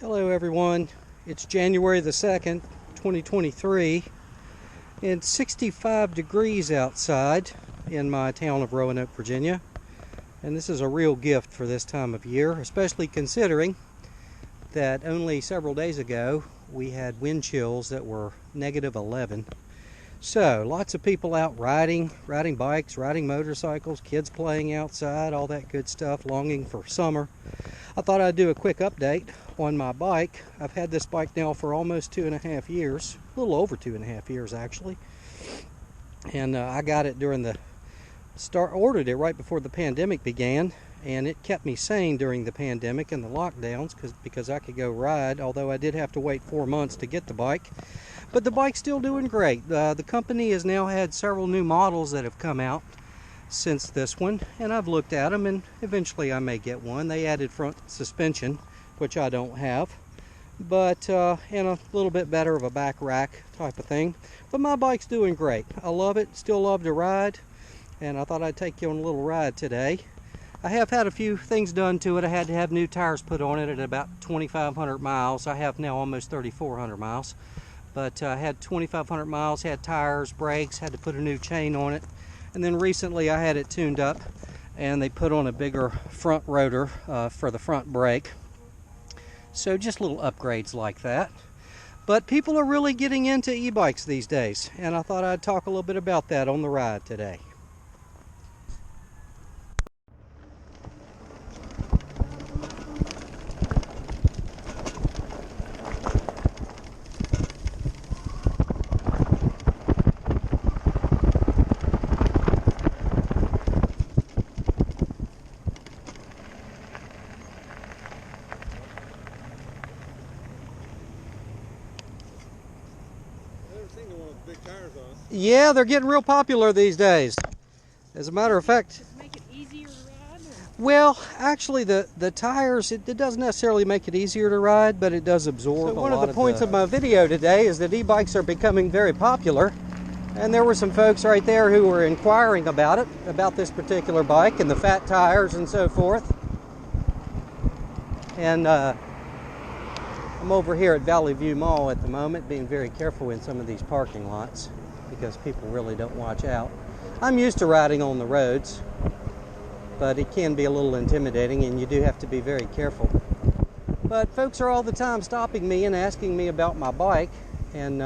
Hello everyone, it's January the 2nd, 2023, and 65 degrees outside in my town of Roanoke, Virginia. And this is a real gift for this time of year, especially considering that only several days ago we had wind chills that were -11. So lots of people out riding bikes, riding motorcycles, kids playing outside, all that good stuff, longing for summer. I thought I'd do a quick update on my bike. I've had this bike now for almost 2.5 years, a little over 2.5 years actually. And I got it during the ordered it right before the pandemic began, and it kept me sane during the pandemic and the lockdowns because I could go ride, although I did have to wait 4 months to get the bike. But the bike's still doing great. The company has now had several new models that have come out since this one, and I've looked at them, and eventually I may get one. They added front suspension, which I don't have, but and a little bit better of a back rack type of thing. But my bike's doing great. I love it, still love to ride, and I thought I'd take you on a little ride today. I have had a few things done to it. I had to have new tires put on it at about 2,500 miles. I have now almost 3,400 miles, but I had 2,500 miles, had tires, brakes, had to put a new chain on it. And then recently I had it tuned up, and they put on a bigger front rotor for the front brake. So just little upgrades like that. But people are really getting into e-bikes these days, and I thought I'd talk a little bit about that on the ride today. Big tires on. Yeah, they're getting real popular these days. As a matter of fact, does it make it easier to ride? Well, actually the tires, it doesn't necessarily make it easier to ride, but it does absorb a lot. One of the points of my video today is that e-bikes are becoming very popular, and there were some folks right there who were inquiring about it, about this particular bike and the fat tires and so forth. And I'm over here at Valley View Mall at the moment, being very careful in some of these parking lots because people really don't watch out. I'm used to riding on the roads, but it can be a little intimidating, and you do have to be very careful. But folks are all the time stopping me and asking me about my bike, and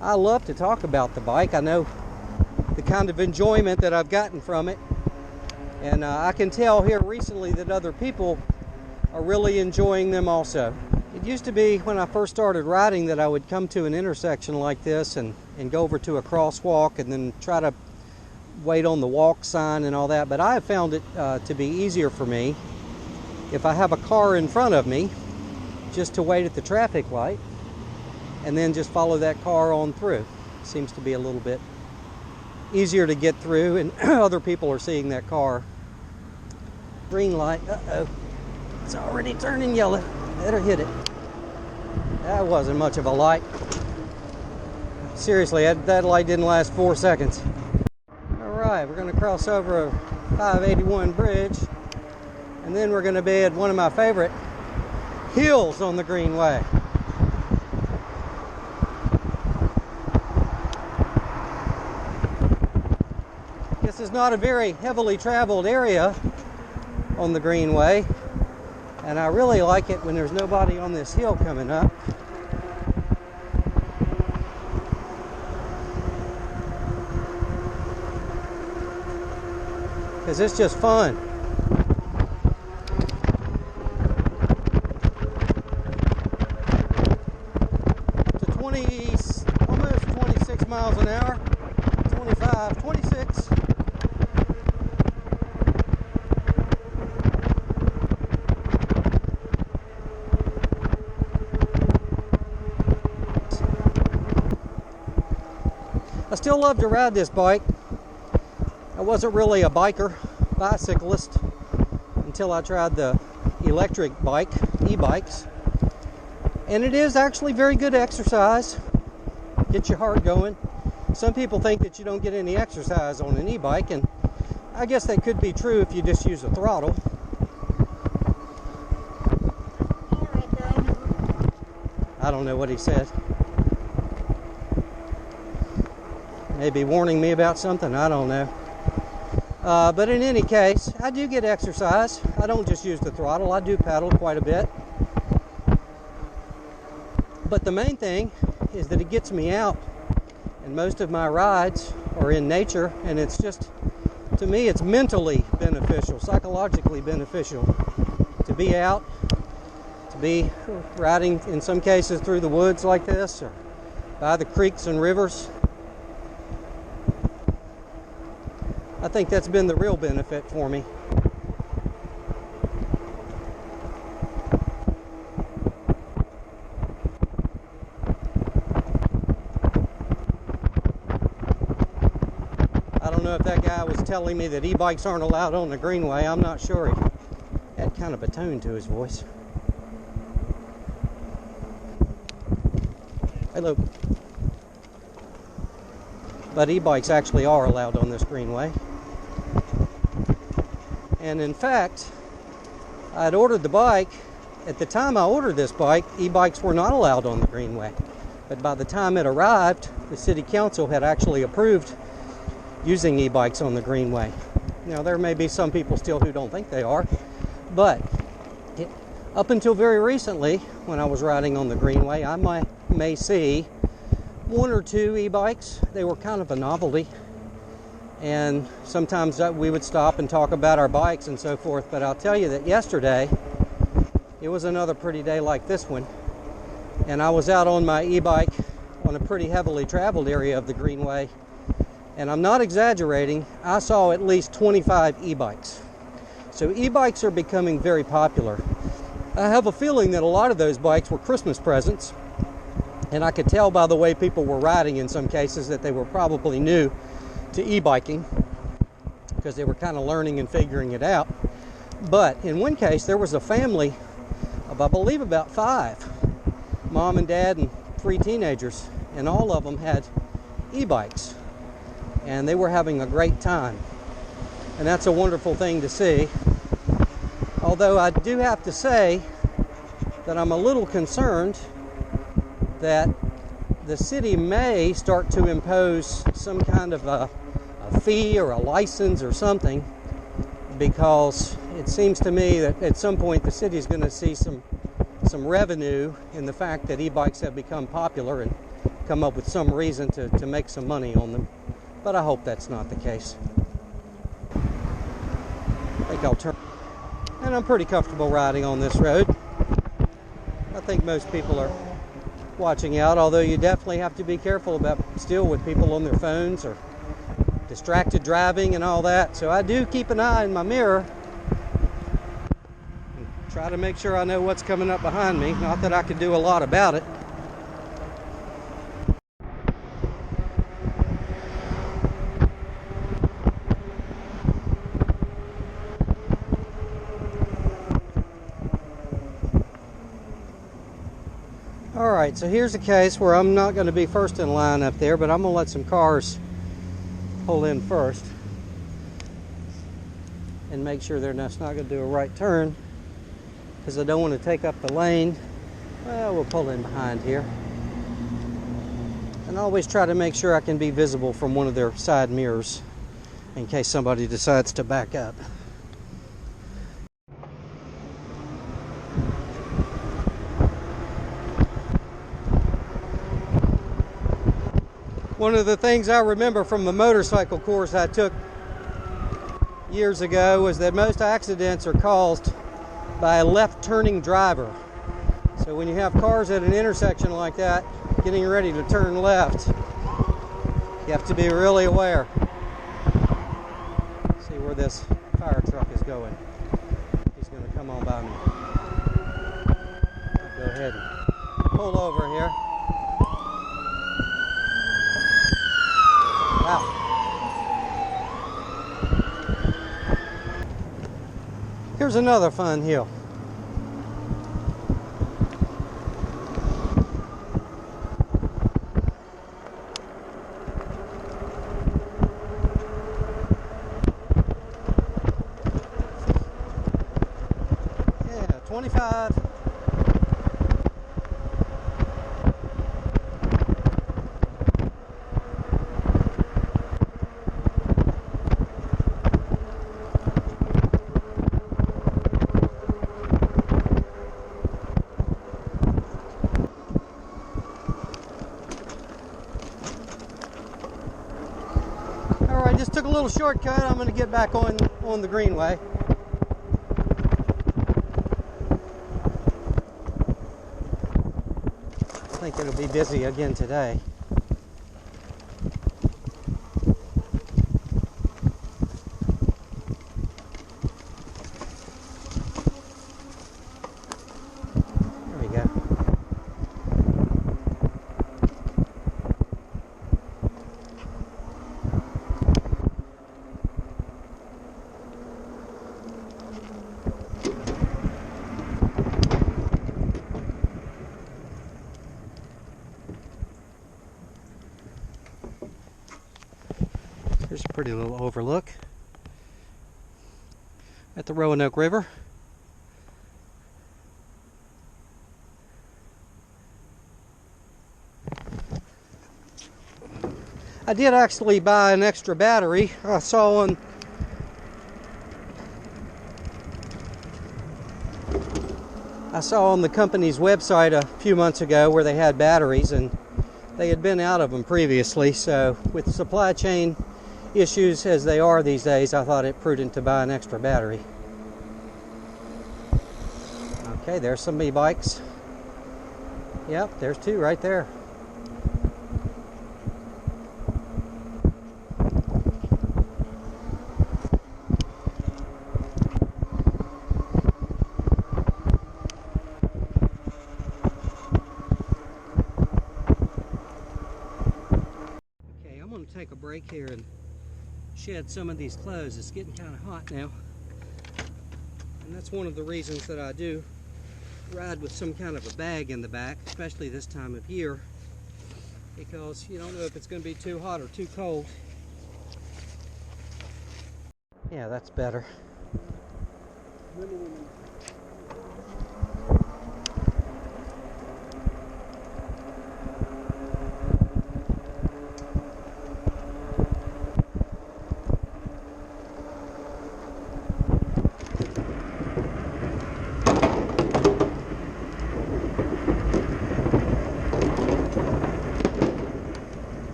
I love to talk about the bike. I know the kind of enjoyment that I've gotten from it, and I can tell here recently that other people are really enjoying them also. It used to be when I first started riding that I would come to an intersection like this and go over to a crosswalk and then try to wait on the walk sign and all that, but I have found it to be easier for me if I have a car in front of me just to wait at the traffic light and then just follow that car on through. Seems to be a little bit easier to get through, and other people are seeing that car. Green light, uh-oh. It's already turning yellow. Better hit it. That wasn't much of a light. Seriously, that light didn't last 4 seconds. Alright, we're going to cross over a 581 bridge, and then we're going to be at one of my favorite hills on the Greenway. This is not a very heavily traveled area on the Greenway, and I really like it when there's nobody on this hill coming up. Because it's just fun. To almost 26 miles an hour. 25, 26. I still love to ride this bike. I wasn't really a bicyclist, until I tried the electric bike, e-bikes. And it is actually very good exercise. Gets your heart going. Some people think that you don't get any exercise on an e-bike, and I guess that could be true if you just use a throttle. I don't know what he said. Maybe warning me about something, I don't know. But in any case, I do get exercise. I don't just use the throttle, I do paddle quite a bit. But the main thing is that it gets me out, and most of my rides are in nature, and it's just, to me, it's mentally beneficial, psychologically beneficial to be out, to be riding in some cases through the woods like this or by the creeks and rivers. I think that's been the real benefit for me. I don't know if that guy was telling me that e-bikes aren't allowed on the greenway. I'm not sure. He had kind of a tone to his voice. Hello. But e-bikes actually are allowed on this greenway. And in fact, I'd ordered the bike. At the time I ordered this bike, e-bikes were not allowed on the greenway. But by the time it arrived, the city council had actually approved using e-bikes on the greenway. Now, there may be some people still who don't think they are, but up until very recently, when I was riding on the greenway, I may see one or two e-bikes. They were kind of a novelty, and sometimes we would stop and talk about our bikes and so forth. But I'll tell you that yesterday it was another pretty day like this one, and I was out on my e-bike on a pretty heavily traveled area of the greenway, and I'm not exaggerating, I saw at least 25 e-bikes. So e-bikes are becoming very popular. I have a feeling that a lot of those bikes were Christmas presents. And I could tell by the way people were riding in some cases that they were probably new to e-biking because they were kind of learning and figuring it out. But in one case, there was a family of, I believe, about 5, mom and dad and 3 teenagers, and all of them had e-bikes, and they were having a great time. And that's a wonderful thing to see. Although I do have to say that I'm a little concerned that the city may start to impose some kind of a fee or a license or something, because it seems to me that at some point the city is going to see some revenue in the fact that e-bikes have become popular and come up with some reason to make some money on them. But I hope that's not the case. I think I'll turn. And I'm pretty comfortable riding on this road. I think most people are watching out, although you definitely have to be careful about still with people on their phones or distracted driving and all that. So I do keep an eye in my mirror and try to make sure I know what's coming up behind me. Not that I can do a lot about it. Alright, so here's a case where I'm not going to be first in line up there, but I'm going to let some cars pull in first and make sure they're not going to do a right turn, because I don't want to take up the lane. Well, we'll pull in behind here. And I always try to make sure I can be visible from one of their side mirrors in case somebody decides to back up. One of the things I remember from the motorcycle course I took years ago was that most accidents are caused by a left-turning driver. So when you have cars at an intersection like that, getting ready to turn left, you have to be really aware. See where this fire truck is going. He's going to come on by me. I'll go ahead and pull over here. Wow. Here's another fun hill. Yeah, 25. little shortcut. I'm going to get back on the greenway. I think it'll be busy again today. There we go. Here's a pretty little overlook at the Roanoke River. I did actually buy an extra battery. I saw on the company's website a few months ago where they had batteries, and they had been out of them previously. So with supply chain issues as they are these days, I thought it prudent to buy an extra battery. Okay, there's some e-bikes. Yep, there's two right there. Okay, I'm going to take a break here and shed some of these clothes. It's getting kind of hot now, and that's one of the reasons that I do ride with some kind of a bag in the back, especially this time of year, because you don't know if it's going to be too hot or too cold. Yeah, that's better.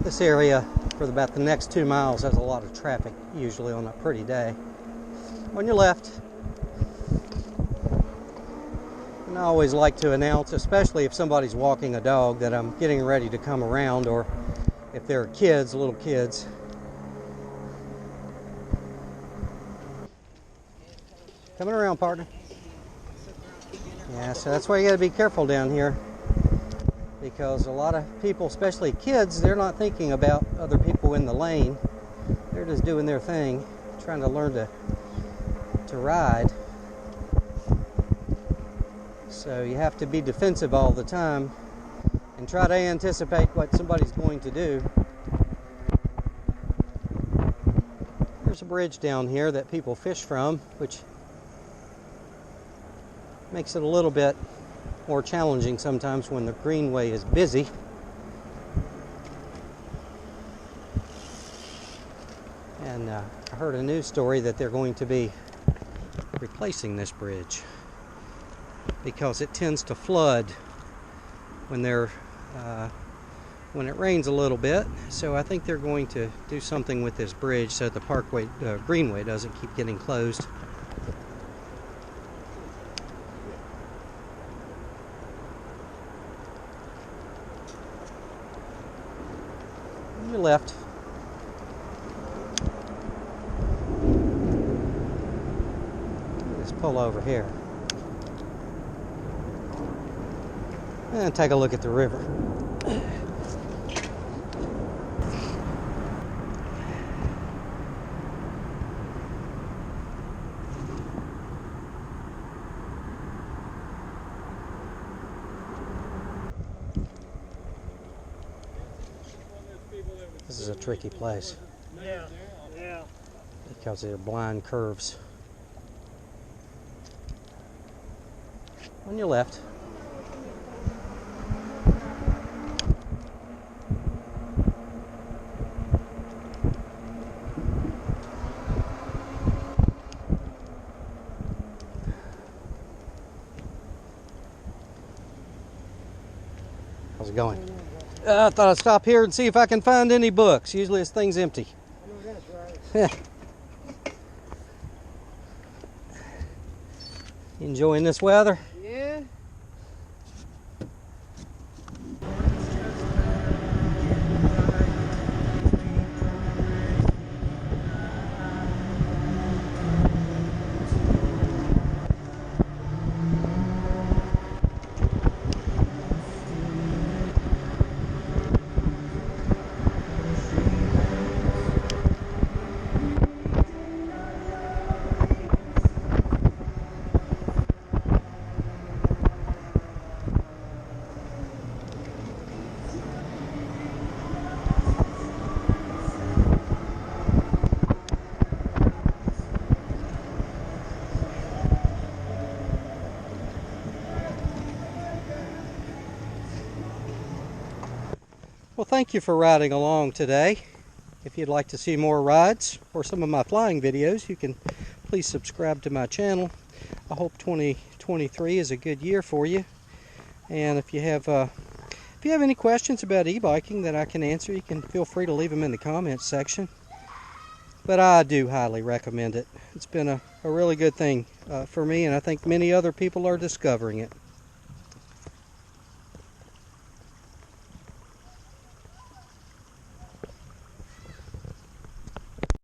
This area for about the next 2 miles has a lot of traffic, usually on a pretty day. On your left. And I always like to announce, especially if somebody's walking a dog, that I'm getting ready to come around, or if there are kids, little kids. Coming around, partner. Yeah, so that's why you got to be careful down here, because a lot of people, especially kids, they're not thinking about other people in the lane. They're just doing their thing, trying to learn to ride. So you have to be defensive all the time and try to anticipate what somebody's going to do. There's a bridge down here that people fish from, which makes it a little bit more challenging sometimes when the greenway is busy. And I heard a news story that they're going to be replacing this bridge because it tends to flood when when it rains a little bit. So I think they're going to do something with this bridge so the greenway doesn't keep getting closed. On your left. Let's pull over here and take a look at the river. This is a tricky place. Yeah. Because they're blind curves. On your left. How's it going? I thought I'd stop here and see if I can find any books. Usually this thing's empty. That's right. Enjoying this weather? Yeah. Well, thank you for riding along today. If you'd like to see more rides or some of my flying videos, you can please subscribe to my channel. I hope 2023 is a good year for you. And if you have any questions about e-biking that I can answer, you can feel free to leave them in the comments section. But I do highly recommend it. It's been a really good thing for me, and I think many other people are discovering it.